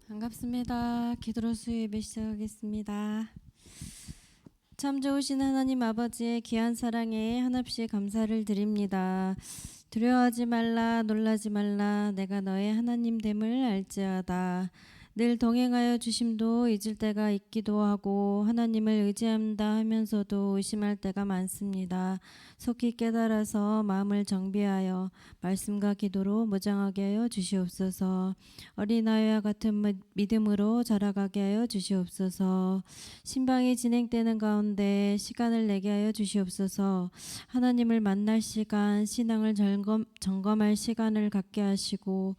반갑습니다. 기도로 수요예배 시작하겠습니다. 참 좋으신 하나님 아버지의 귀한 사랑에 한없이 감사를 드립니다. 두려워하지 말라, 놀라지 말라, 내가 너의 하나님 됨을 알지어다. 늘 동행하여 주심도 잊을 때가 있기도 하고 하나님을 의지한다 하면서도 의심할 때가 많습니다. 속히 깨달아서 마음을 정비하여 말씀과 기도로 무장하게 하여 주시옵소서. 어린아이와 같은 믿음으로 자라가게 하여 주시옵소서. 신방이 진행되는 가운데 시간을 내게 하여 주시옵소서. 하나님을 만날 시간, 신앙을 점검할 시간을 갖게 하시고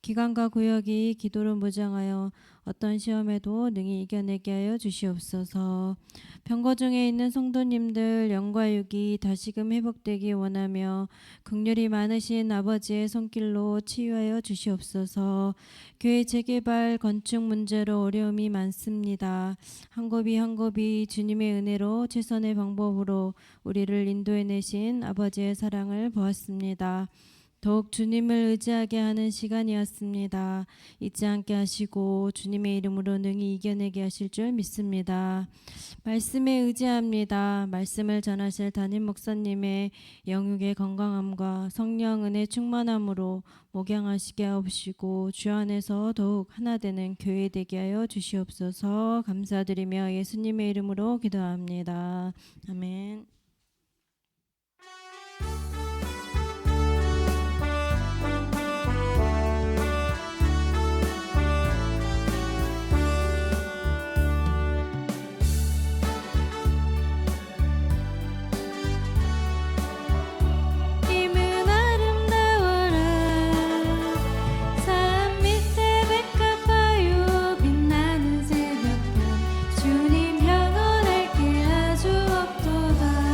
기간과 구역이 기도로 무장하여 어떤 시험에도 능히 이겨내게 하여 주시옵소서. 병거 중에 있는 성도님들 영과 육이 다시금 회복되기 원하며 긍휼이 많으신 아버지의 손길로 치유하여 주시옵소서. 교회 재개발 건축 문제로 어려움이 많습니다. 한 곱이 한 곱이 주님의 은혜로 최선의 방법으로 우리를 인도해내신 아버지의 사랑을 보았습니다. 더욱 주님을 의지하게 하는 시간이었습니다. 잊지 않게 하시고 주님의 이름으로 능히 이겨내게 하실 줄 믿습니다. 말씀에 의지합니다. 말씀을 전하실 담임 목사님의 영육의 건강함과 성령 은혜 충만함으로 목양하시게 하옵시고 주 안에서 더욱 하나 되는 교회 되게 하여 주시옵소서. 감사드리며 예수님의 이름으로 기도합니다. 아멘. 주님 영원할 길 아주 없도다.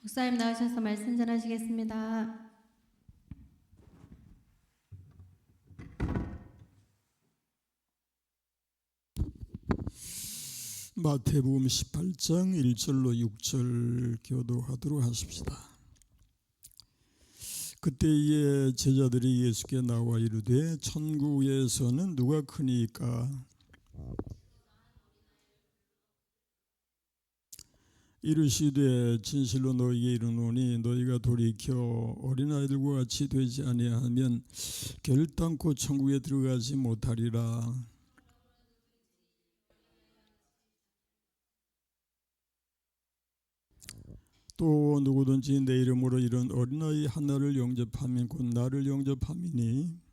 목사님 나오셔서 말씀 전하시겠습니다. 마태복음 18장 1절로 6절 교도하도록 하십시다. 그때에 제자들이 예수께 나와 이르되 천국에서는 누가 크니까? 이르시되 진실로 너희에게 이르노니 너희가 돌이켜 어린아이들과 같이 되지 아니하면 결단코 천국에 들어가지 못하리라. 또 누구든지 내 이름으로 이런 어린아이 하나를 영접하면 곧 나를 영접함이니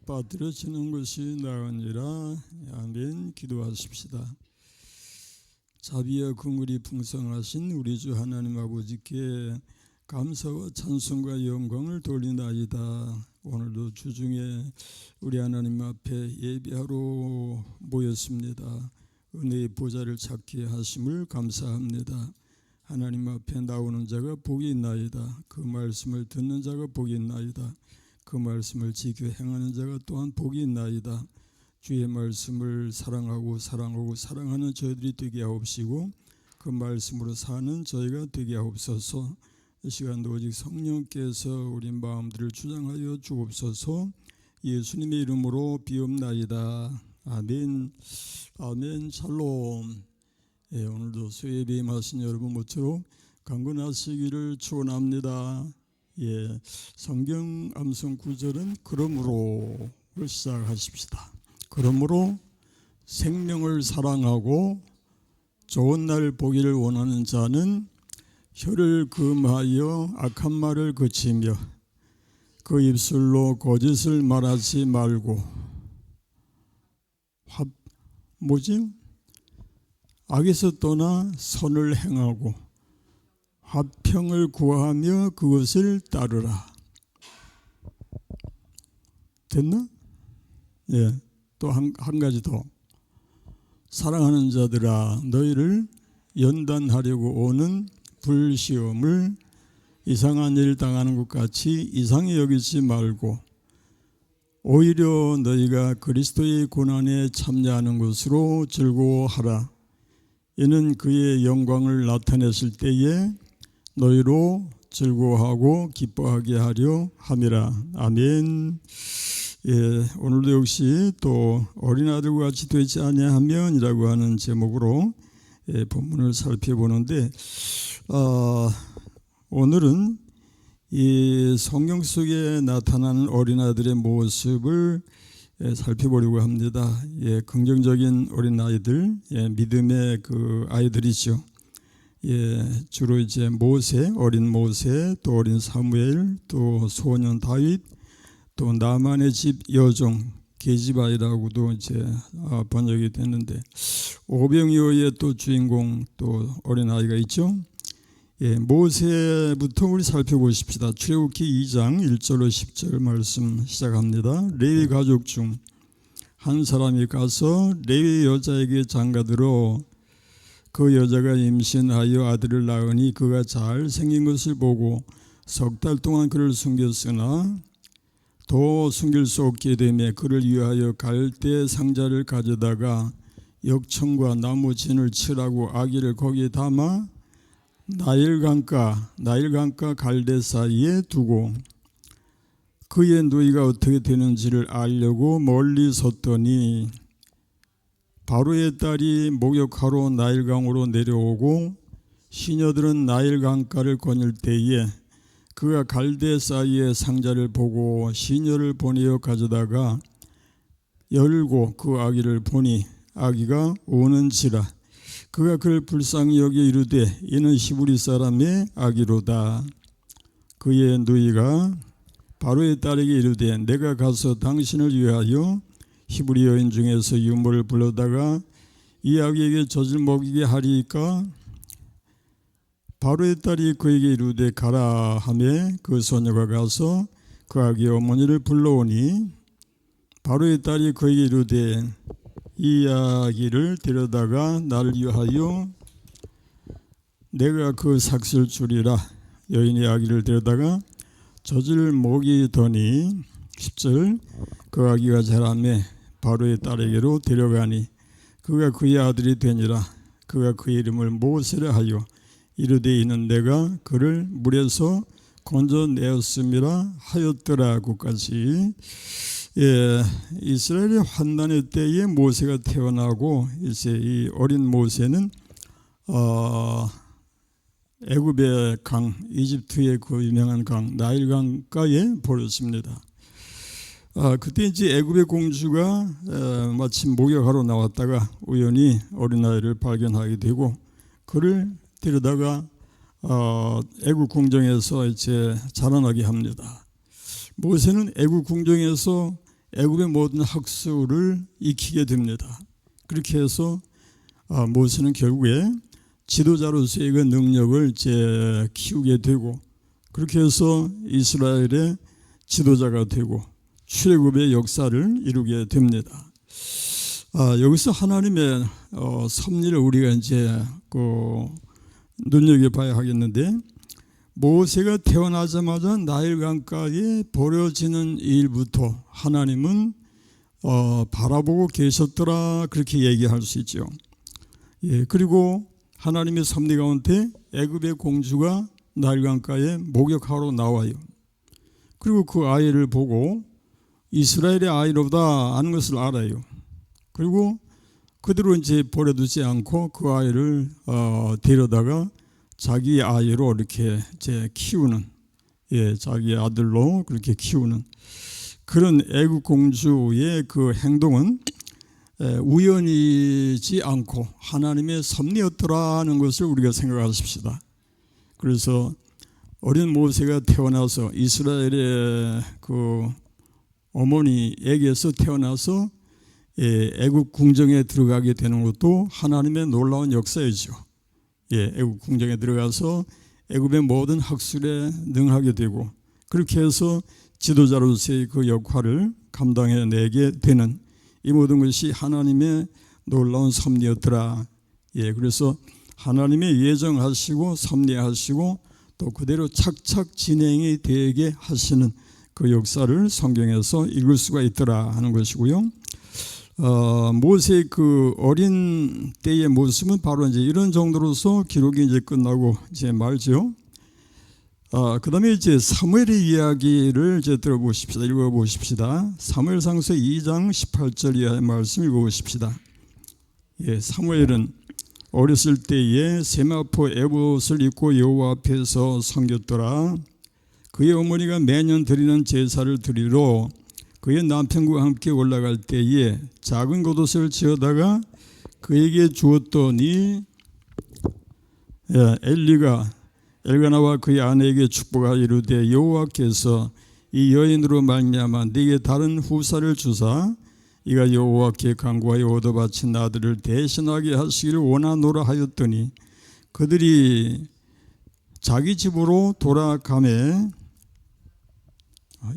빠뜨려지는 것이 나으니라. 아멘. 기도하십시다. 자비와 긍휼이 풍성하신 우리 주 하나님 아버지께 감사와 찬송과 영광을 돌리나이다. 오늘도 주중에 우리 하나님 앞에 예배하러 모였습니다. 은혜의 보좌를 찾게 하심을 감사합니다. 하나님 앞에 나오는 자가 복이 있나이다. 그 말씀을 듣는 자가 복이 있나이다. 그 말씀을 지켜 행하는 자가 또한 복이 있나이다. 주의 말씀을 사랑하고 사랑하는 저희들이 되게 하옵시고 그 말씀으로 사는 저희가 되게 하옵소서. 이 시간도 오직 성령께서 우리 마음들을 주장하여 주옵소서. 예수님의 이름으로 비옵나이다. 아멘. 아멘. 샬롬. 오늘도 수요예배에 임하신 여러분 모쪼록 강건하시기를 축원합니다. 성경 암송 구절은 그러므로 시작하십시다. 그러므로 생명을 사랑하고 좋은 날 보기를 원하는 자는 혀를 금하여 악한 말을 그치며 그 입술로 거짓을 말하지 말고 악에서 떠나 선을 행하고 화평을 구하며 그것을 따르라. 됐나? 또 한 가지 더. 사랑하는 자들아 너희를 연단하려고 오는 불시험을 이상한 일 당하는 것 같이 이상히 여기지 말고 오히려 너희가 그리스도의 고난에 참여하는 것으로 즐거워하라. 이는 그의 영광을 나타냈을 때에 너희로 즐거워하고 기뻐하게 하려 함이라. 아멘. 오늘도 역시 또 어린아들과 같이 되지 아니하면이라고 하는 제목으로 본문을 살펴보는데 오늘은 이 성경 속에 나타나는 어린아들의 모습을 살펴보려고 합니다. 긍정적인 어린아이들, 믿음의 그 아이들이죠. 주로 이제 모세, 어린 모세, 또 어린 사무엘, 또 소년 다윗, 또 나만의 집 여종 게지바이라고도 이제 번역이 됐는데 오병이어의 또 주인공 또 어린아이가 있죠. 모세부터 우리 살펴보십시다. 출애굽기 2장 1절로 10절 말씀 시작합니다. 레위 가족 중 한 사람이 가서 레위 여자에게 장가들어 그 여자가 임신하여 아들을 낳으니 그가 잘 생긴 것을 보고 석 달 동안 그를 숨겼으나 더 숨길 수 없게 되매 그를 위하여 갈대 상자를 가져다가 역청과 나무 진을 칠하고 아기를 거기에 담아 나일강가 갈대 사이에 두고 그의 누이가 어떻게 되는지를 알려고 멀리 섰더니 바로의 딸이 목욕하러 나일강으로 내려오고 시녀들은 나일강가를 거닐 때에 그가 갈대 사이의 상자를 보고 시녀를 보내어 가져다가 열고 그 아기를 보니 아기가 우는지라. 그가 그를 불쌍히 여겨 이르되 이는 히브리 사람의 아기로다. 그의 누이가 바로의 딸에게 이르되 내가 가서 당신을 위하여 히브리 여인 중에서 유모를 불러다가 이 아기에게 젖을 먹이게 하리이까? 바로의 딸이 그에게 이르되 가라 하매 그 소녀가 가서 그 아기의 어머니를 불러오니 바로의 딸이 그에게 이르되 이 이야기를 데려다가 나를 위하여 내가 그 삭슬 주리라. 여인의 이야기를 데려다가 젖을 먹이더니 10절 그 아기가 자라매 바로의 딸에게로 데려가니 그가 그의 아들이 되니라. 그가 그의 이름을 모세라 하여 이르되 이는 내가 그를 물에서 건져내었음이라 하였더라고까지. 이스라엘의 환난의 때에 모세가 태어나고 이제 이 어린 모세는 애굽의 강, 이집트의 그 유명한 강 나일 강가에 버렸습니다. 그때 이제 애굽의 공주가 마침 목욕하러 나왔다가 우연히 어린아이를 발견하게 되고 그를 데려다가 애굽 궁정에서 이제 자라나게 합니다. 모세는 애굽 궁정에서 애굽의 모든 학술을 익히게 됩니다. 그렇게 해서 모세는 결국에 지도자로서의 그 능력을 이제 키우게 되고 그렇게 해서 이스라엘의 지도자가 되고 출애굽의 역사를 이루게 됩니다. 여기서 하나님의 섭리를 우리가 이제 눈여겨봐야 하겠는데 모세가 태어나자마자 나일 강가에 버려지는 일부터 하나님은 바라보고 계셨더라 그렇게 얘기할 수 있죠. 그리고 하나님의 섭리 가운데 애굽의 공주가 나일 강가에 목욕하러 나와요. 그리고 그 아이를 보고 이스라엘의 아이로다 하는 것을 알아요. 그리고 그대로 이제 버려두지 않고 그 아이를 데려다가 자기 아이로 이렇게 이제 키우는, 자기 아들로 그렇게 키우는 그런 애굽 공주의 그 행동은 우연이지 않고 하나님의 섭리였더라는 것을 우리가 생각하십시다. 그래서 어린 모세가 태어나서 이스라엘의 그 어머니에게서 태어나서 애굽 궁정에 들어가게 되는 것도 하나님의 놀라운 역사이죠. 애굽 궁정에 들어가서 애굽의 모든 학술에 능하게 되고 그렇게 해서 지도자로서의 그 역할을 감당해내게 되는 이 모든 것이 하나님의 놀라운 섭리였더라. 그래서 하나님의 예정하시고 섭리하시고 또 그대로 착착 진행이 되게 하시는 그 역사를 성경에서 읽을 수가 있더라 하는 것이고요. 모세의 그 어린 때의 모습은 바로 이제 이런 정도로서 기록이 이제 끝나고 이제 말죠. 그 다음에 이제 사무엘의 이야기를 이제 들어보십시다. 읽어보십시다. 사무엘상서 2장 18절 이하의 말씀 읽어보십시다. 사무엘은 어렸을 때에 세마포 에봇을 입고 여호와 앞에서 섬겼더라. 그의 어머니가 매년 드리는 제사를 드리러 그의 남편과 함께 올라갈 때에 작은 겉옷을 지어다가 그에게 주었더니 엘가나와 그의 아내에게 축복하여 이르되 여호와께서 이 여인으로 말미암아 네게 다른 후사를 주사 이가 여호와께 간구하여 얻어 바친 아들을 대신하게 하시기를 원하노라 하였더니 그들이 자기 집으로 돌아가매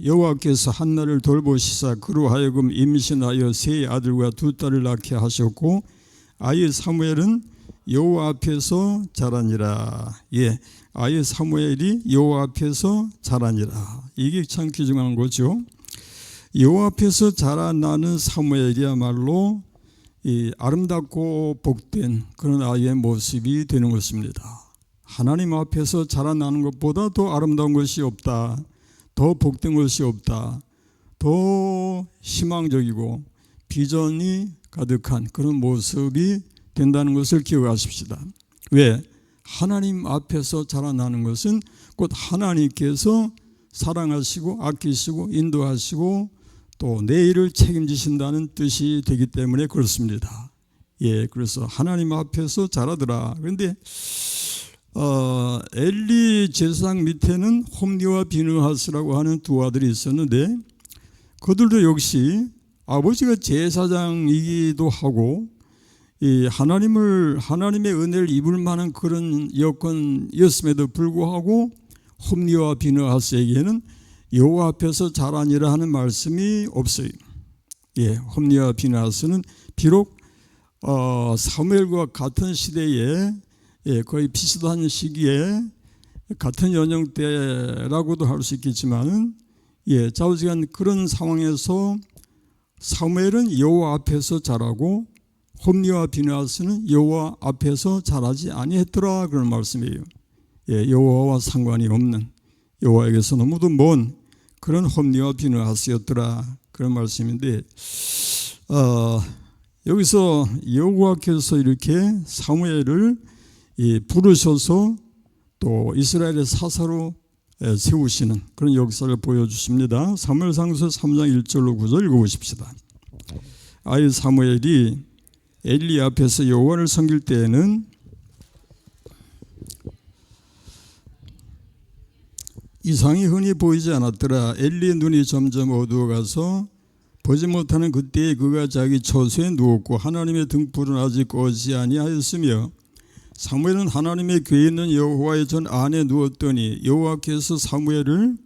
여호와께서 한나를 돌보시사 그로 하여금 임신하여 세 아들과 두 딸을 낳게 하셨고 아이 사무엘은 여호와 앞에서 자라니라. 아이 사무엘이 여호와 앞에서 자라니라. 이게 참 귀중한 거죠. 여호와 앞에서 자라나는 사무엘이야말로 이 아름답고 복된 그런 아이의 모습이 되는 것입니다. 하나님 앞에서 자라나는 것보다 더 아름다운 것이 없다. 더 복된 것이 없다. 더 희망적이고 비전이 가득한 그런 모습이 된다는 것을 기억하십시다. 왜? 하나님 앞에서 자라나는 것은 곧 하나님께서 사랑하시고 아끼시고 인도하시고 또 내일을 책임지신다는 뜻이 되기 때문에 그렇습니다. 그래서 하나님 앞에서 자라더라. 그런데 엘리 제사장 밑에는 홈리와 비느하스라고 하는 두 아들이 있었는데 그들도 역시 아버지가 제사장이기도 하고 이 하나님의 은혜를 입을 만한 그런 여건이었음에도 불구하고 홈리와 비느하스에게는 여호와 앞에서 자라니라 하는 말씀이 없어요. 예, 홈리와 비나스는 비록 사무엘과 같은 시대에 거의 비슷한 시기에 같은 연령대라고도 할 수 있겠지만은 좌우지간 그런 상황에서 사무엘은 여호와 앞에서 자라고 홈리와 비나스는 여호와 앞에서 자라지 아니했더라 그런 말씀이에요. 여호와와 상관이 없는 여호와에게서 너무도 먼 그런 홈리와 비나스였더라 그런 말씀인데 여기서 여호와께서 이렇게 사무엘을 부르셔서 또 이스라엘의 사사로 세우시는 그런 역사를 보여주십니다. 사무엘상서 3장 1절로 9절 읽어보십시다. 아이 사무엘이 엘리 앞에서 여호와를 섬길 때에는 이상이 흔히 보이지 않았더라. 엘리의 눈이 점점 어두워가서 보지 못하는 그때에 그가 자기 처소에 누웠고 하나님의 등불은 아직 꺼지지 아니하였으며 사무엘은 하나님의 궤에 있는 여호와의 전 안에 누웠더니 여호와께서 사무엘을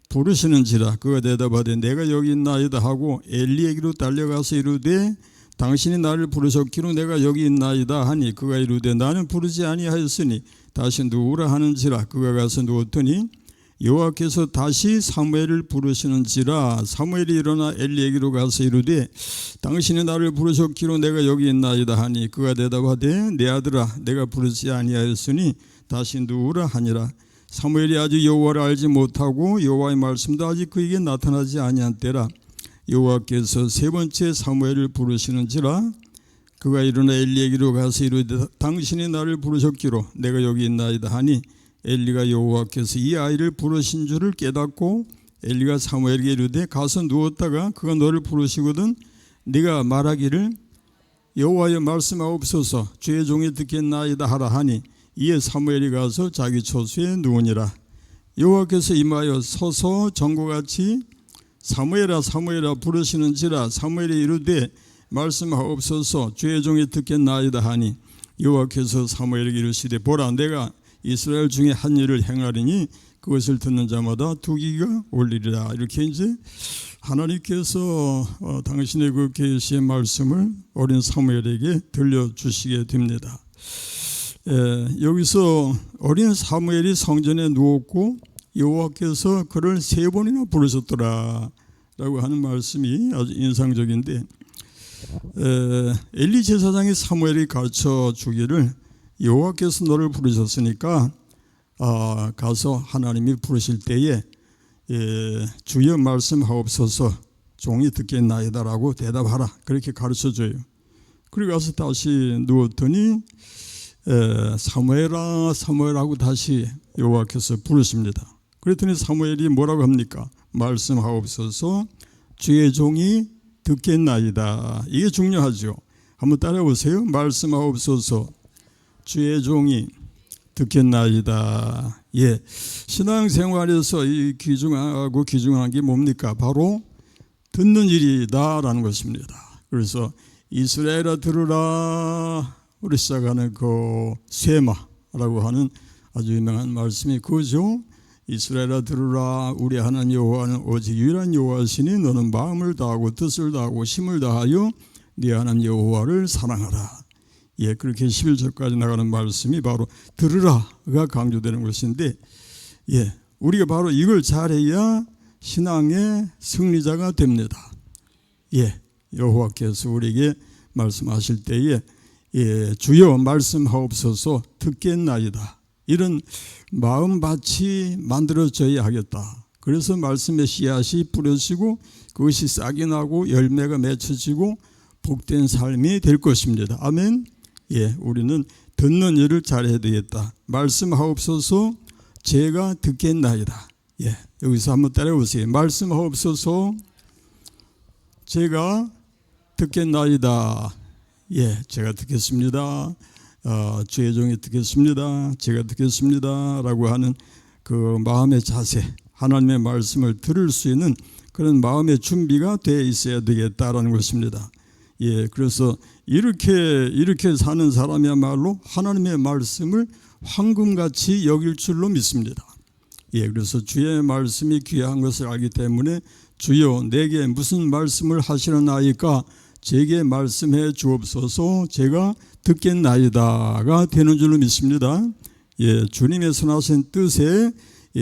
부르시는지라. 그가 대답하되 내가 여기 있나이다 하고 엘리에게로 달려가서 이르되 당신이 나를 부르셨기로 내가 여기 있나이다 하니 그가 이르되 나는 부르지 아니하였으니 다시 누우라 하는지라. 그가 가서 누웠더니 여호와께서 다시 사무엘을 부르시는지라. 사무엘이 일어나 엘리에게로 가서 이르되 당신이 나를 부르셨기로 내가 여기 있나이다 하니 그가 대답하되 내 아들아 내가 부르지 아니하였으니 다시 누우라 하니라. 사무엘이 아직 여호와를 알지 못하고 여호와의 말씀도 아직 그에게 나타나지 아니한 때라. 여호와께서 세 번째 사무엘을 부르시는지라. 그가 일어나 엘리에게로 가서 이르되 당신이 나를 부르셨기로 내가 여기 있나이다 하니 엘리가 여호와께서 이 아이를 부르신 줄을 깨닫고 엘리가 사무엘에게 이르되 가서 누웠다가 그가 너를 부르시거든 네가 말하기를 여호와여 말씀하옵소서 주의 종이 듣겠나이다 하라 하니 이에 사무엘이 가서 자기 처소에 누우니라. 여호와께서 임하여 서서 전과같이 사무엘아 사무엘아 부르시는지라. 사무엘이 이르되 말씀하옵소서 주의 종이 듣겠나이다 하니 여호와께서 사무엘에게 이르시되 보라 내가 이스라엘 중에 한 일을 행하리니 그것을 듣는 자마다 두 기가 올리리라. 이렇게 이제 하나님께서 당신의 그 계시의 말씀을 어린 사무엘에게 들려주시게 됩니다. 여기서 어린 사무엘이 성전에 누웠고 여호와께서 그를 세 번이나 부르셨더라 라고 하는 말씀이 아주 인상적인데 엘리 제사장이 사무엘이 가르쳐 주기를 여호와께서 너를 부르셨으니까 가서 하나님이 부르실 때에 주여 말씀하옵소서 종이 듣겠나이다라고 대답하라 그렇게 가르쳐줘요. 그리고 가서 다시 누웠더니 사무엘아 사무엘하고 다시 여호와께서 부르십니다. 그랬더니 사무엘이 뭐라고 합니까? 말씀하옵소서 주의 종이 듣겠나이다. 이게 중요하죠. 한번 따라해보세요. 말씀하옵소서 주의 종이 듣겠나이다. 신앙생활에서 이 귀중한 게 뭡니까? 바로 듣는 일이다라는 것입니다. 그래서 이스라엘아 들으라 우리 시작하는 그 쇠마라고 하는 아주 유명한 말씀이 그거죠. 이스라엘아 들으라 우리 하나님 여호와는 오직 유일한 여호와시니 너는 마음을 다하고 뜻을 다하고 힘을 다하여 네 하나님 여호와를 사랑하라. 그렇게 11절까지 나가는 말씀이 바로 들으라가 강조되는 것인데 우리가 바로 이걸 잘해야 신앙의 승리자가 됩니다. 여호와께서 우리에게 말씀하실 때에 주여 말씀하옵소서 듣겠나이다. 이런 마음밭이 만들어져야 하겠다. 그래서 말씀의 씨앗이 뿌려지고 그것이 싹이 나고 열매가 맺혀지고 복된 삶이 될 것입니다. 아멘. 우리는 듣는 일을 잘해야 되겠다. 말씀하옵소서 제가 듣겠나이다. 여기서 한번 따라해보세요. 말씀하옵소서 제가 듣겠나이다. 제가 듣겠습니다. 주의 종이 듣겠습니다. 제가 듣겠습니다. 라고 하는 그 마음의 자세, 하나님의 말씀을 들을 수 있는 그런 마음의 준비가 되어 있어야 되겠다라는 것입니다. 그래서 이렇게 사는 사람이야말로 하나님의 말씀을 황금같이 여길 줄로 믿습니다. 그래서 주의 말씀이 귀한 것을 알기 때문에 주여 내게 무슨 말씀을 하시려나이까 제게 말씀해 주옵소서. 제가 듣겠나이다가 되는 줄로 믿습니다. 예, 주님의 선하신 뜻에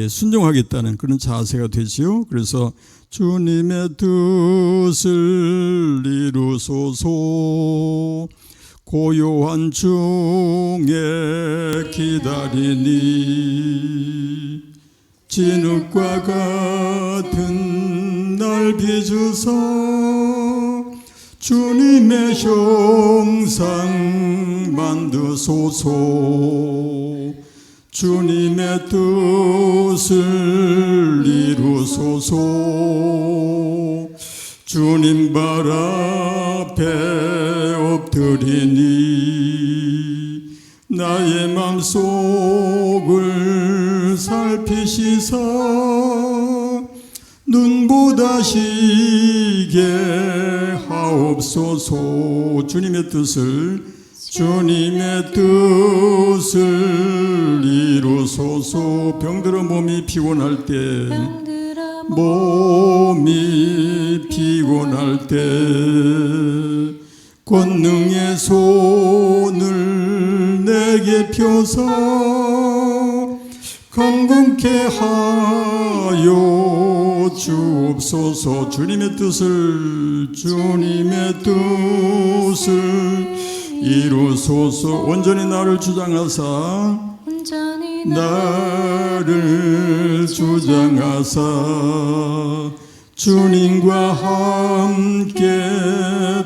순종하겠다는 그런 자세가 되지요. 그래서 주님의 뜻을 이루소서. 고요한 중에 기다리니 진흙과 같은 날 빚으사 주님의 형상 만드소서. 주님의 뜻을 이루소서. 주님 발 앞에 엎드리니 나의 맘속을 살피시사 눈보다 시게 하옵소서. 주님의 뜻을 이루소서. 병들어 몸이 피곤할 때 권능의 손을 내게 펴서 강건케 하여 주옵소서. 주님의 뜻을 이루소서. 온전히 나를 주장하사 주님과 함께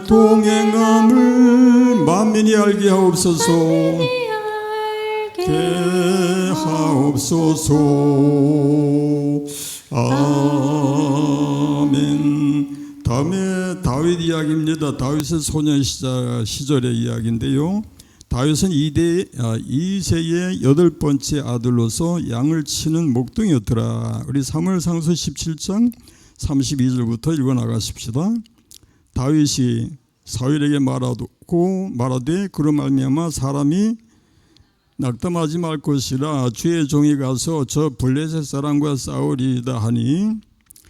동행함을 만민이 알게 하옵소서. 아멘. 다음에 다윗 이야기입니다. 다윗의 소년 시절의 이야기인데요. 다윗은 이새의 8번째 아들로서 양을 치는 목동이었더라. 우리 사무엘상서 17장 32절부터 읽어 나가십시다. 다윗이 사울에게 말하되 그로 말미암아 사람이 낙담하지 말 것이라 주의 종이 가서 저 블레셋 사람과 싸우리이다 하니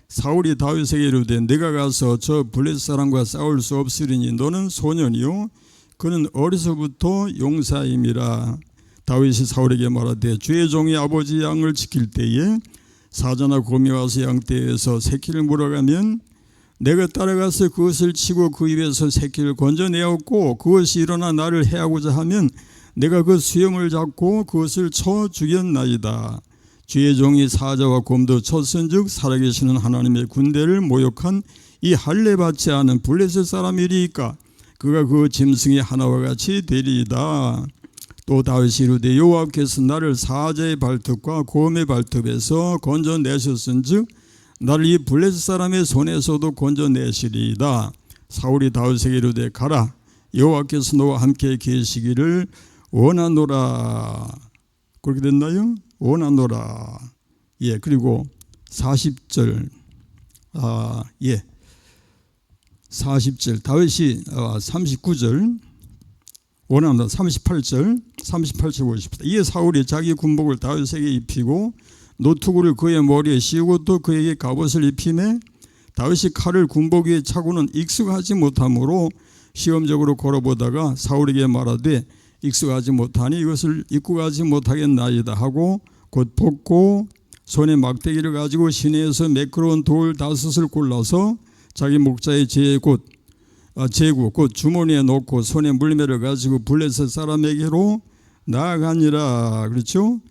사울이 다윗에게 이르되 내가 가서 저 블레셋 사람과 싸울 수 없으리니 너는 소년이요 그는 어려서부터 용사임이라. 다윗이 사울에게 말하되 주의 종이 아버지 양을 지킬 때에 사자나 곰이 와서 양떼에서 새끼를 물어가면 내가 따라가서 그것을 치고 그 입에서 새끼를 건져내었고 그것이 일어나 나를 해하고자 하면 내가 그 수염을 잡고 그것을 쳐 죽였나이다. 주의 종이 사자와 곰도 쳤은즉 살아계시는 하나님의 군대를 모욕한 이 할례 받지 않은 블레셋 사람이리이까 그가 그 짐승의 하나와 같이 되리이다. 또 다윗이 이르되 여호와께서 나를 사자의 발톱과 곰의 발톱에서 건져내셨은즉 나를 이 블레셋 사람의 손에서도 건져내시리이다. 사울이 다윗에게 이르되 가라 여호와께서 너와 함께 계시기를 원하노라. 그렇게 됐나요? 원하노라. 예, 그리고 40절 40절 다윗이 39절 원한다. 38절 보십시다. 이에 사울이 자기 군복을 다윗에게 입히고 노투구를 그의 머리에 씌우고 또 그에게 갑옷을 입히매 다윗이 칼을 군복 위에 차고는 익숙하지 못하므로 시험적으로 걸어보다가 사울에게 말하되 익숙하지 못하니 이것을 입고 가지 못하겠나이다 하고 곧 벗고 손에 막대기를 가지고 시내에서 매끄러운 돌 5을 골라서 자기 목자의 제구 곧 주머니에 넣고 손에 물매를 가지고 블레셋 사람에게로 나아가니라. 그렇죠?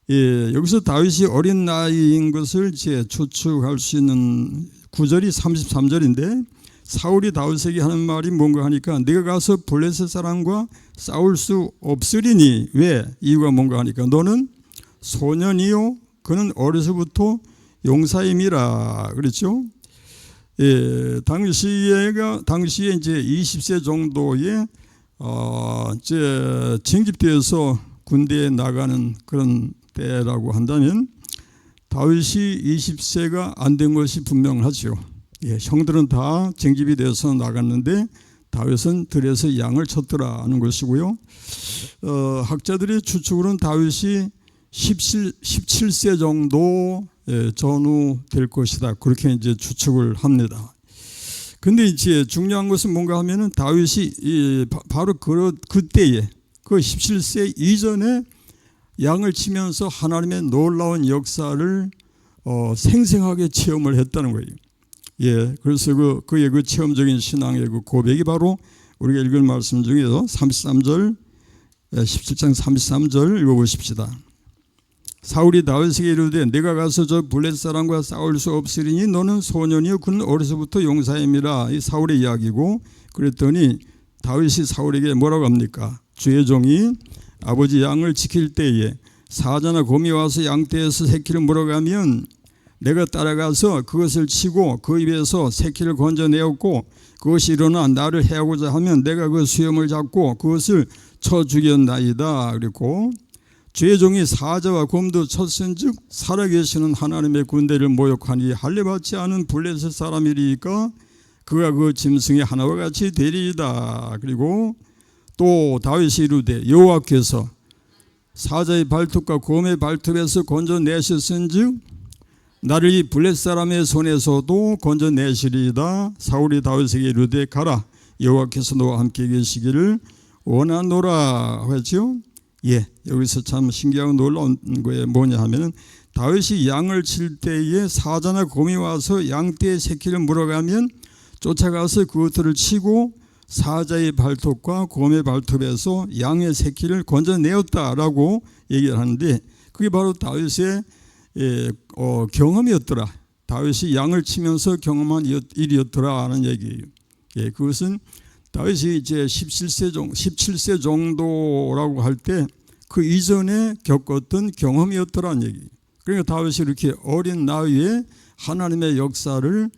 예, 여기서 다윗이 어린 나이인 것을 이제 추측할 수 있는 구절이 33절인데 사울이 다윗에게 하는 말이 뭔가 하니까 네가 가서 블레셋 사람과 싸울 수 없으리니 왜? 이유가 뭔가 하니까 너는 소년이요 그는 어려서부터 용사임이라. 그렇죠? 예, 당시에 이제 20세 정도의 이제 징집되어서 군대에 나가는 그런 때라고 한다면 다윗이 20세가 안 된 것이 분명하죠. 예, 형들은 다 징집이 되어서 나갔는데 다윗은 들에서 양을 쳤더라는 것이고요. 학자들의 추측으로는 다윗이 17세 정도 전후될 것이다. 그렇게 이제 추측을 합니다. 근데 이제 중요한 것은 뭔가 하면은 다윗이 바로 그때에 그 17세 이전에 양을 치면서 하나님의 놀라운 역사를 생생하게 체험을 했다는 거예요. 예, 그래서 그의 그 체험적인 신앙의 그 고백이 바로 우리가 읽은 말씀 중에서 33절, 17장 33절 읽어보십시다. 사울이 다윗에게 이르되 내가 가서 저 블렛 사람과 싸울 수 없으리니 너는 소년이요 그는 어려서부터 용사임이라. 이 사울의 이야기고, 그랬더니 다윗이 사울에게 뭐라고 합니까? 주의 종이 아버지 양을 지킬 때에 사자나 곰이 와서 양떼에서 새끼를 물어가면 내가 따라가서 그것을 치고 그 입에서 새끼를 건져내었고 그것이 일어나 나를 해하고자 하면 내가 그 수염을 잡고 그것을 쳐 죽였나이다. 그랬고, 주의 종이 사자와 곰도 쳤은즉 살아계시는 하나님의 군대를 모욕하니 할례받지 않은 블레셋 사람이리까 그가 그 짐승의 하나와 같이 되리이다. 그리고 또 다윗이 이르되 여호와께서 사자의 발톱과 곰의 발톱에서 건져내셨은즉 나를 이 블렛 사람의 손에서도 건져내시리이다. 사울이 다윗에게 이르되 가라, 여호와께서 너와 함께 계시기를 원하노라 했죠. 예, 여기서 참 신기하고 놀라운 거에 뭐냐 하면은 다윗이 양을 칠 때에 사자나 곰이 와서 양떼의 새끼를 물어가면 쫓아가서 그것들을 치고 사자의 발톱과 곰의 발톱에서 양의 새끼를 건져내었다라고 얘기를 하는데, 그게 바로 다윗의 경험이었더라. 다윗이 양을 치면서 경험한 일이었더라 하는 얘기예요. 예, 그것은 다윗이 이제 17세 정도라고 할 때 그 이전에 겪었던 경험이었더라는 얘기예요. 그러니까 다윗이 이렇게 어린 나이에 하나님의 역사를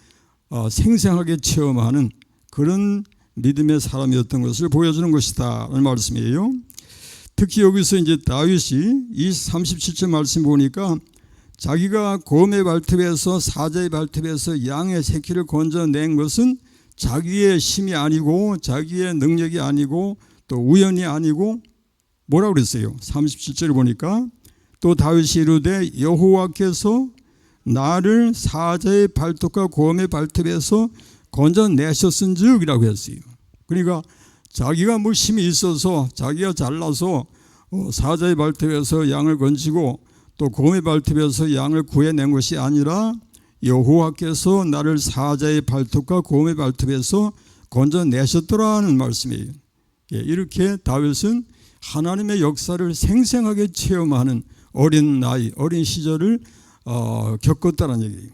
생생하게 체험하는 그런 믿음의 사람이었던 것을 보여주는 것이다 라는 말씀이에요. 특히 여기서 이제 다윗이 이 37절 말씀 보니까 자기가 곰의 발톱에서 사자의 발톱에서 양의 새끼를 건져낸 것은 자기의 힘이 아니고 자기의 능력이 아니고 또 우연이 아니고 뭐라고 그랬어요? 37절을 보니까 또 다윗이 이르되 여호와께서 나를 사자의 발톱과 곰의 발톱에서 건져내셨은즉이라고 했어요. 그러니까 자기가 뭐 힘이 있어서 자기가 잘나서 사자의 발톱에서 양을 건지고 또 곰의 발톱에서 양을 구해낸 것이 아니라 여호와께서 나를 사자의 발톱과 곰의 발톱에서 건져내셨더라는 말씀이에요. 예, 이렇게 다윗은 하나님의 역사를 생생하게 체험하는 어린 나이, 어린 시절을 겪었다는 얘기예요.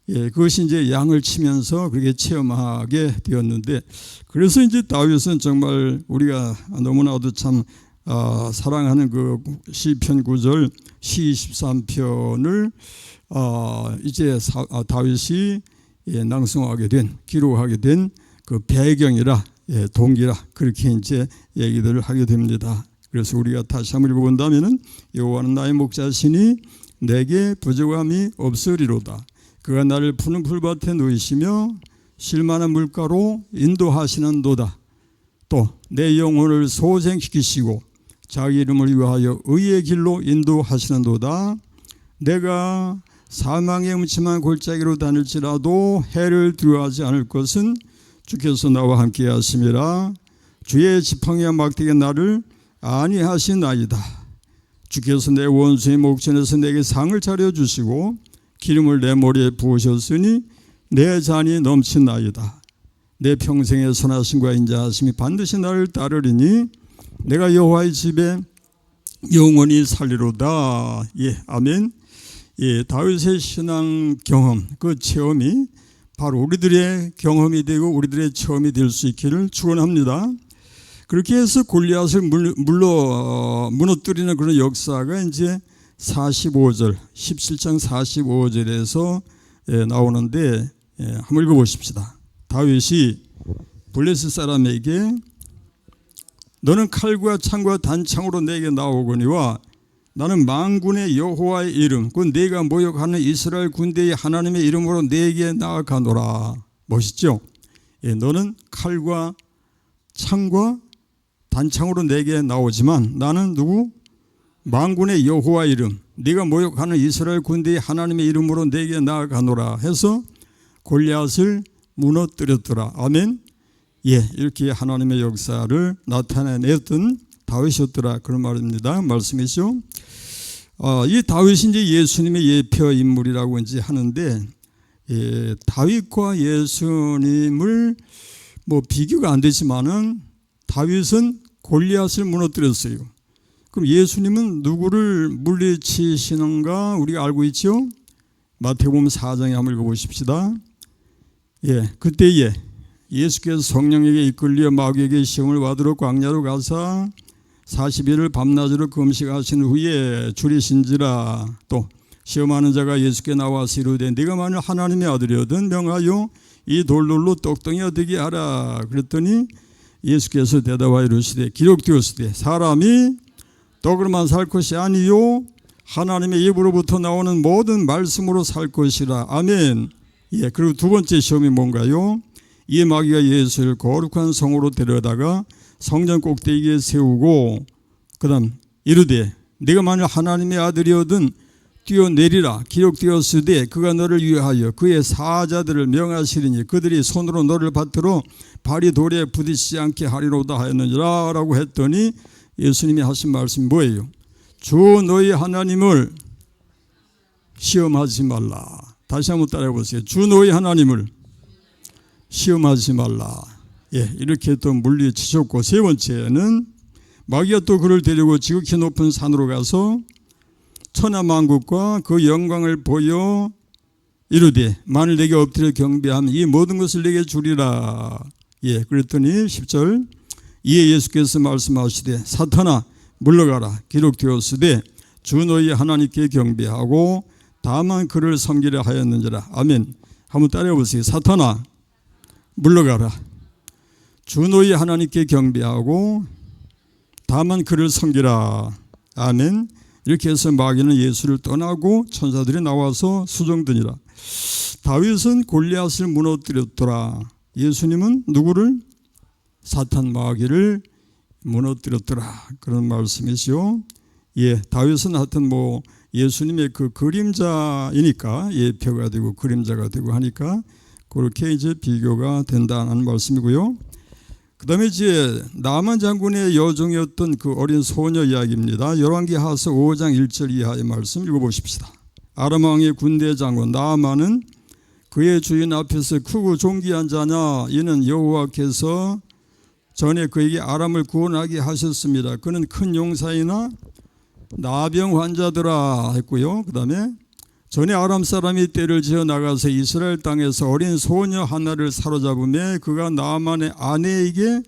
예, 그것이 이제 양을 치면서 그렇게 체험하게 되었는데, 그래서 이제 다윗은 정말 우리가 너무나도 참 사랑하는 그 시편 9절, 시 23편을 이제 다윗이 낭송하게 된, 기록하게 된 그 배경이라, 동기라, 그렇게 이제 얘기들을 하게 됩니다. 그래서 우리가 다시 한번 읽어본다면은 여호와는 나의 목자시니 내게 부족함이 없으리로다. 그가 나를 푸른 풀밭에 누이시며 쉴만한 물가로 인도하시는도다. 또 내 영혼을 소생시키시고 자기 이름을 위하여 의의 길로 인도하시는도다. 내가 사망의 음침한 골짜기로 다닐지라도 해를 두려워하지 않을 것은 주께서 나와 함께 하심이라. 주의 지팡이와 막대기가 나를 안위하시나이다. 주께서 내 원수의 목전에서 내게 상을 차려주시고 기름을 내 머리에 부으셨으니 내 잔이 넘치나이다. 내 평생의 선하심과 인자하심이 반드시 나를 따르리니 내가 여호와의 집에 영원히 살리로다. 예, 아멘. 예, 다윗의 신앙 경험, 그 체험이 바로 우리들의 경험이 되고 우리들의 체험이 될 수 있기를 축원합니다. 그렇게 해서 골리앗을 무너뜨리는 그런 역사가 이제 45절, 17장 45절에서 나오는데, 한번 읽어보십시다. 다윗이 블레셋 사람에게 너는 칼과 창과 단창으로 내게 나오거니와 나는 만군의 여호와의 이름, 그 내가 모욕하는 이스라엘 군대의 하나님의 이름으로 내게 나아가노라. 멋있죠? 예, 너는 칼과 창과 단창으로 내게 나오지만 나는 누구? 만군의 여호와 이름, 네가 모욕하는 이스라엘 군대의 하나님의 이름으로 내게 나아가노라 해서 골리앗을 무너뜨렸더라. 아멘. 예, 이렇게 하나님의 역사를 나타내냈던 다윗이었더라, 그런 말입니다. 말씀이죠. 이 다윗이 이제 예수님의 예표 인물이라고 이제 하는데, 다윗과 예수님을 뭐 비교가 안 되지만은 다윗은 골리앗을 무너뜨렸어요. 그럼 예수님은 누구를 물리치시는가 우리가 알고 있죠? 마태복음 4장에 한번 읽어보십시다. 예, 그때에 예수께서 성령에게 이끌려 마귀에게 시험을 받으러 광야로 가사 40일을 밤낮으로 금식하신 후에 줄이신지라. 또 시험하는 자가 예수께 나와서 이르되 네가 만일 하나님의 아들이거든 명하여 이 돌들로 떡덩이가 되게 하라. 그랬더니 예수께서 대답하여 이르시되 기록되었으되 사람이 떡으로만 살 것이 아니요 하나님의 입으로부터 나오는 모든 말씀으로 살 것이라. 아멘. 예, 그리고 두 번째 시험이 뭔가요? 이 마귀가 예수를 거룩한 성으로 데려다가 성전 꼭대기에 세우고 그다음 이르되 네가 만일 하나님의 아들이거든 뛰어내리라. 기록되었으되 그가 너를 위하여 그의 사자들을 명하시리니 그들이 손으로 너를 받들어 발이 돌에 부딪히지 않게 하리로다 하였느니라 라고 했더니 예수님이 하신 말씀이 뭐예요? 주 너희 하나님을 시험하지 말라. 다시 한번 따라해 보세요. 주 너희 하나님을 시험하지 말라. 예, 이렇게 또 물리치셨고, 세 번째는 마귀가 또 그를 데리고 지극히 높은 산으로 가서 천하만국과 그 영광을 보여 이르되 만일 내게 엎드려 경배하면 이 모든 것을 내게 주리라. 예, 그랬더니 10절 이에 예수께서 말씀하시되 사탄아 물러가라. 기록되었으되 주 너희 하나님께 경배하고 다만 그를 섬기려 하였느니라. 아멘. 한번 따라해 보세요. 사탄아 물러가라. 주 너희 하나님께 경배하고 다만 그를 섬기라. 아멘. 이렇게 해서 마귀는 예수를 떠나고 천사들이 나와서 수종드니라. 다윗은 골리앗을 무너뜨렸더라. 예수님은 누구를? 사탄 마귀를 무너뜨렸더라. 그런 말씀이죠. 예, 다윗은 하여튼 뭐 예수님의 그 그림자이니까 예표가 되고 그림자가 되고 하니까 그렇게 이제 비교가 된다는 말씀이고요. 그 다음에 이제 나만 장군의 여종이었던 그 어린 소녀 이야기입니다. 열왕기하서 5장 1절 이하의 말씀 읽어보십시다. 아람 왕의 군대 장군 나아만은 그의 주인 앞에서 크고 존귀한 자냐. 이는 여호와께서 전에 그에게 아람을 구원하게 하셨습니다. 그는 큰 용사이나 나병 환자더라 했고요. 그 다음에 전에 아람 사람이 떼를 지어 나가서 이스라엘 땅에서 어린 소녀 하나를 사로잡으며 그가 나아만의 아내에게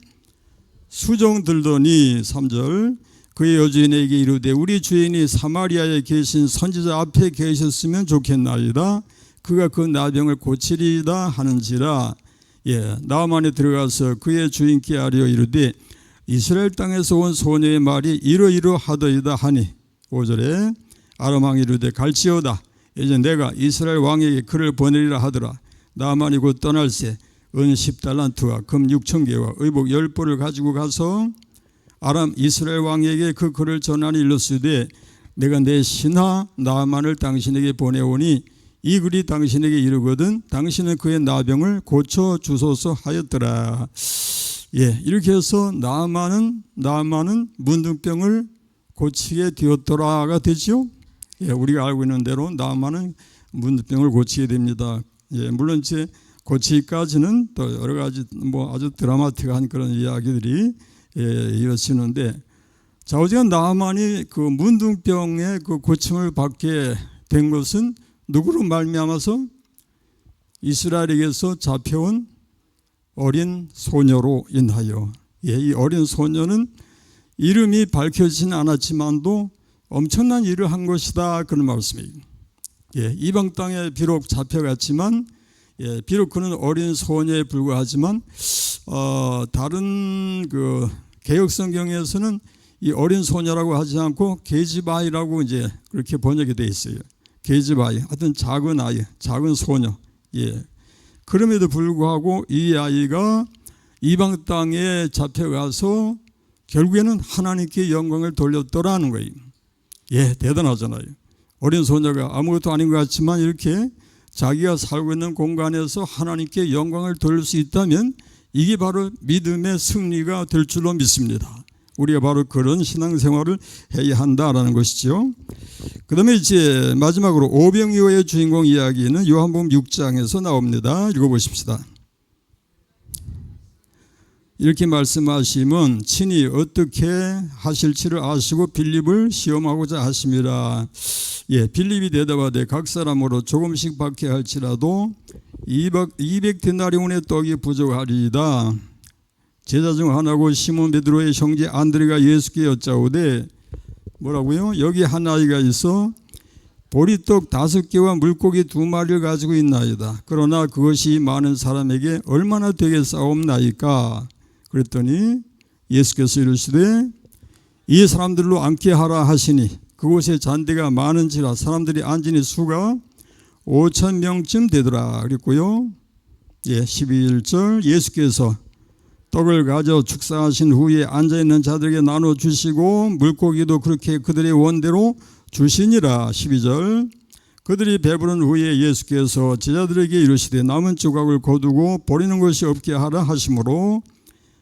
수종들더니 3절 그의 여주인에게 이르되 우리 주인이 사마리아에 계신 선지자 앞에 계셨으면 좋겠나이다. 그가 그 나병을 고치리다 하는지라. 예, 나아만에 들어가서 그의 주인께 아뢰어 이르되 이스라엘 땅에서 온 소녀의 말이 이러이러하더이다 하니 5절에 아람 왕이 이르되 갈지어다. 이제 내가 이스라엘 왕에게 그를 보내리라 하더라. 나아만이 곧 떠날새 은 10달란트와 금 6,000개와 의복 10벌을 가지고 가서 아람 이스라엘 왕에게 그 글을 전하니 일렀으되 내가 내 신하 나아만을 당신에게 보내오니 이 글이 당신에게 이르거든 당신은 그의 나병을 고쳐주소서 하였더라. 예, 이렇게 해서 나아만은 문둥병을 고치게 되었더라가 되죠. 예, 우리가 알고 있는 대로 나아만은 문둥병을 고치게 됩니다. 예, 물론 이제 고치기까지는 또 여러 가지 뭐 아주 드라마틱한 그런 이야기들이 이어지는데, 자, 어쨌든 나아만이 그 문둥병의 그 고침을 받게 된 것은 누구로 말미암아서? 이스라엘에게서 잡혀온 어린 소녀로 인하여. 예, 이 어린 소녀는 이름이 밝혀지진 않았지만도 엄청난 일을 한 것이다, 그런 말씀이에요. 예, 이방 땅에 비록 잡혀갔지만, 예, 비록 그는 어린 소녀에 불과하지만, 다른 그 개역 성경에서는 이 어린 소녀라고 하지 않고 계집아이라고 이제 그렇게 번역이 되어 있어요. 계집아이, 하여튼 작은 아이, 작은 소녀. 예. 그럼에도 불구하고 이 아이가 이방 땅에 잡혀가서 결국에는 하나님께 영광을 돌렸더라는 거예요. 예, 대단하잖아요. 어린 소녀가 아무것도 아닌 것 같지만 이렇게 자기가 살고 있는 공간에서 하나님께 영광을 돌릴 수 있다면 이게 바로 믿음의 승리가 될 줄로 믿습니다. 우리가 바로 그런 신앙생활을 해야 한다라는 것이죠. 그 다음에 이제 마지막으로 오병이어의 주인공 이야기는 요한복음 6장에서 나옵니다. 읽어보십시다. 이렇게 말씀하시면 친히 어떻게 하실지를 아시고 빌립을 시험하고자 하심이라. 빌립이 대답하되 각 사람으로 조금씩 받게 할지라도 200데나리온의 떡이 부족하리이다. 제자 중 하나고 시몬 베드로의 형제 안드레가 예수께 여짜오되 뭐라고요? 여기 한 아이가 있어 보리떡 5개와 물고기 2마리를 가지고 있나이다. 그러나 그것이 많은 사람에게 얼마나 되겠사옵나이까? 그랬더니 예수께서 이르시되 이 사람들로 앉게 하라 하시니 그곳에 잔디가 많은지라 사람들이 앉으니 수가 5,000명쯤 되더라 그랬고요. 12절 예수께서 떡을 가져 축사하신 후에 앉아있는 자들에게 나눠주시고 물고기도 그렇게 그들의 원대로 주시니라. 12절 그들이 배부른 후에 예수께서 제자들에게 이르시되 남은 조각을 거두고 버리는 것이 없게 하라 하시므로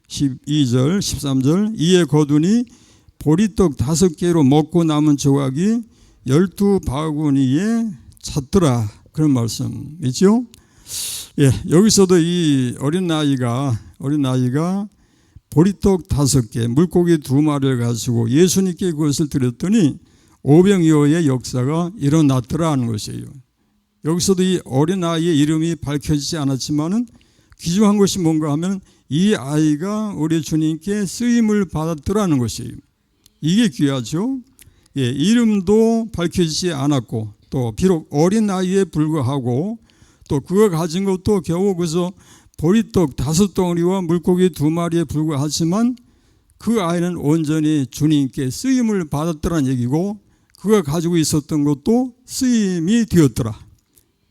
12절 13절 이에 거두니 보리떡 5개로 먹고 남은 조각이 12바구니에 찼더라. 그런 말씀이죠. 여기서도 이 어린아이가 보리떡 5개, 물고기 2마리를 가지고 예수님께 그것을 드렸더니 오병이어의 역사가 일어났더라는 것이에요. 여기서도 이 어린아이의 이름이 밝혀지지 않았지만은 귀중한 것이 뭔가 하면 이 아이가 우리 주님께 쓰임을 받았더라는 것이에요. 이게 귀하죠. 이름도 밝혀지지 않았고 또 비록 어린아이에 불과하고 또 그가 가진 것도 겨우 그저 보리떡 5덩어리와 물고기 2마리에 불과하지만 그 아이는 온전히 주님께 쓰임을 받았더란 얘기고 그가 가지고 있었던 것도 쓰임이 되었더라.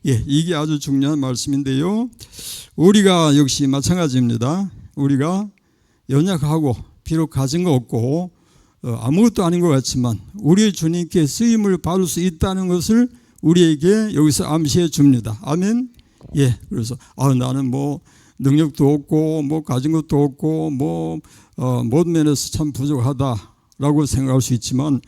이게 아주 중요한 말씀인데요. 우리가 역시 마찬가지입니다. 우리가 연약하고 비록 가진 거 없고 아무것도 아닌 것 같지만 우리 주님께 쓰임을 받을 수 있다는 것을 우리에게 여기서 암시해 줍니다. 아멘. 그래서 나는 뭐 능력도 없고 뭐 가진 것도 없고 모든 면에서 참 부족하다라고 생각할 수 있지만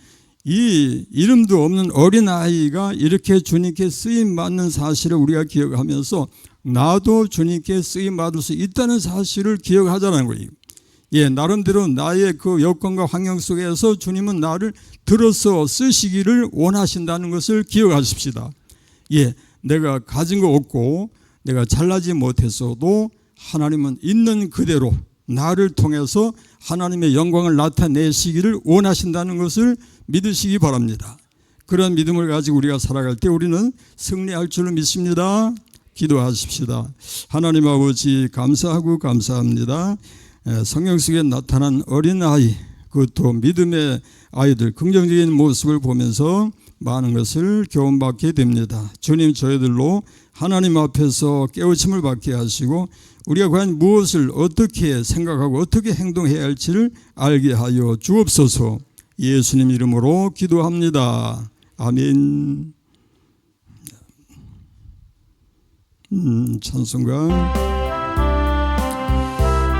이 이름도 없는 어린아이가 이렇게 주님께 쓰임 받는 사실을 우리가 기억하면서 나도 주님께 쓰임 받을 수 있다는 사실을 기억하자는 거예요. 나름대로 나의 그 여건과 환경 속에서 주님은 나를 들어서 쓰시기를 원하신다는 것을 기억하십시다. 내가 가진 거 없고 내가 잘나지 못했어도 하나님은 있는 그대로 나를 통해서 하나님의 영광을 나타내시기를 원하신다는 것을 믿으시기 바랍니다. 그런 믿음을 가지고 우리가 살아갈 때 우리는 승리할 줄로 믿습니다. 기도하십시다. 하나님 아버지 감사하고 감사합니다. 성경 속에 나타난 어린아이 그것도 믿음의 아이들 긍정적인 모습을 보면서 많은 것을 교훈받게 됩니다. 주님 저희들로 하나님 앞에서 깨우침을 받게 하시고 우리가 과연 무엇을 어떻게 생각하고 어떻게 행동해야 할지를 알게 하여 주옵소서. 예수님 이름으로 기도합니다. 아멘. 찬송가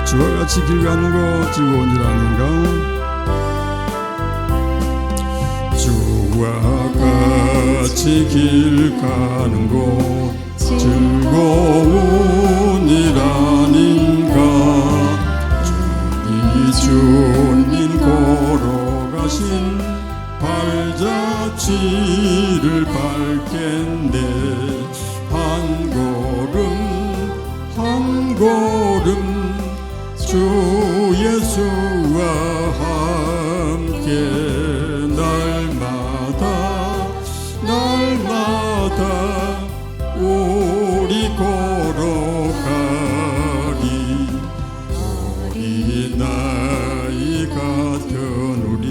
주와 같이 길 가는 거 즐거운 일 아닌가. 주와 같이 길 가는 거 즐거운 일 아닌가. 주님 걸어가신 발자취를 밟겠네. 한 걸음 주 예수와 함께 날마다 우리 걸어가리. 어린아이 같은 우리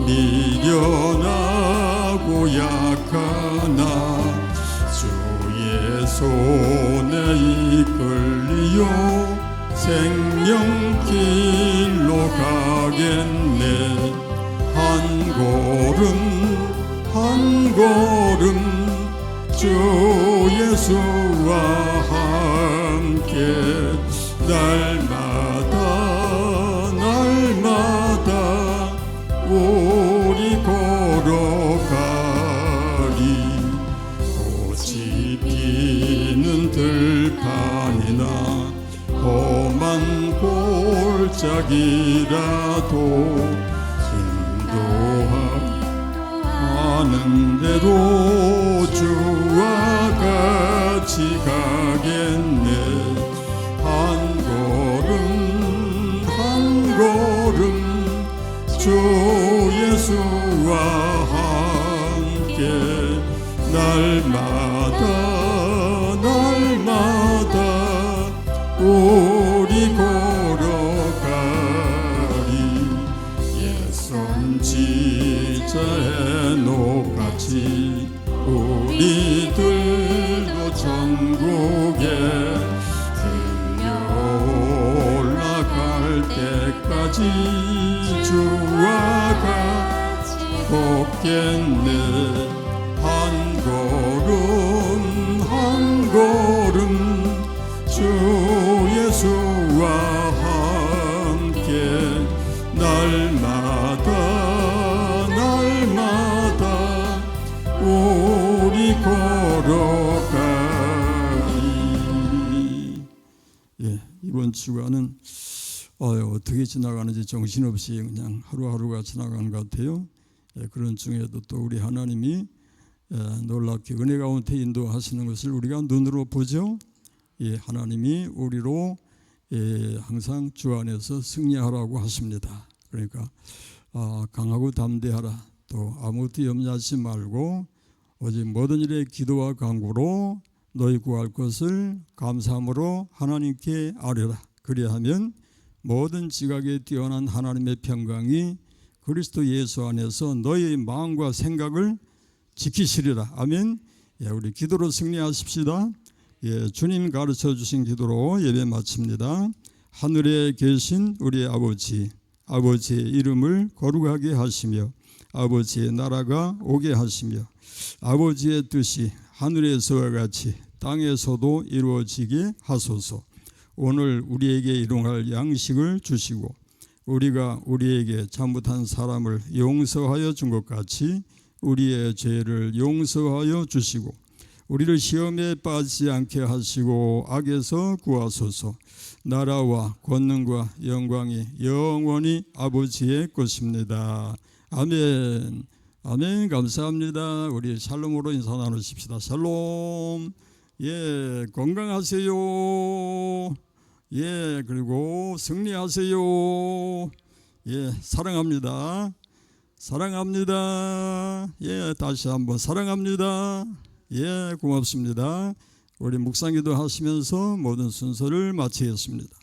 미련하고 약하나 주의 손에 이끌리어 생명길로 가겠네. 한 한 걸음 주 예수와 함께 날마다 우리 걸어가리. 꽃이 피는 들판이나 험한 골짜기라도 인도하는 대로 주와 같이 가겠네. 한 걸음 주 예수와 함께 날마다 우리 걸어가리. 예선지자의 높같이 우리들도 전국에 들려올라갈 때까지 주와 같이 걷겠네. 한 걸음 주 예수와 함께 날마다 우리 걸어가리. 이번 주간은 어떻게 지나가는지 정신없이 그냥 하루하루가 지나가는 것 같아요. 그런 중에도 또 우리 하나님이 놀랍게 은혜 가운데 인도하시는 것을 우리가 눈으로 보죠. 하나님이 우리로 항상 주 안에서 승리하라고 하십니다. 그러니까 강하고 담대하라. 또 아무것도 염려하지 말고 오직 모든 일에 기도와 간구로 너희 구할 것을 감사함으로 하나님께 아뢰라. 그리하면 모든 지각에 뛰어난 하나님의 평강이 그리스도 예수 안에서 너희의 마음과 생각을 지키시리라. 아멘. 우리 기도로 승리하십시다. 주님 가르쳐 주신 기도로 예배 마칩니다. 하늘에 계신 우리 아버지의 이름을 거룩하게 하시며 아버지의 나라가 오게 하시며 아버지의 뜻이 하늘에서와 같이 땅에서도 이루어지게 하소서. 오늘 우리에게 일용할 양식을 주시고 우리가 우리에게 잘못한 사람을 용서하여 준 것 같이 우리의 죄를 용서하여 주시고 우리를 시험에 빠지지 않게 하시고 악에서 구하소서. 나라와 권능과 영광이 영원히 아버지의 것입니다. 아멘. 아멘. 감사합니다. 우리 샬롬으로 인사 나누십시다. 샬롬. 건강하세요. 그리고 승리하세요. 사랑합니다. 다시 한번 사랑합니다. 고맙습니다. 우리 묵상기도 하시면서 모든 순서를 마치겠습니다.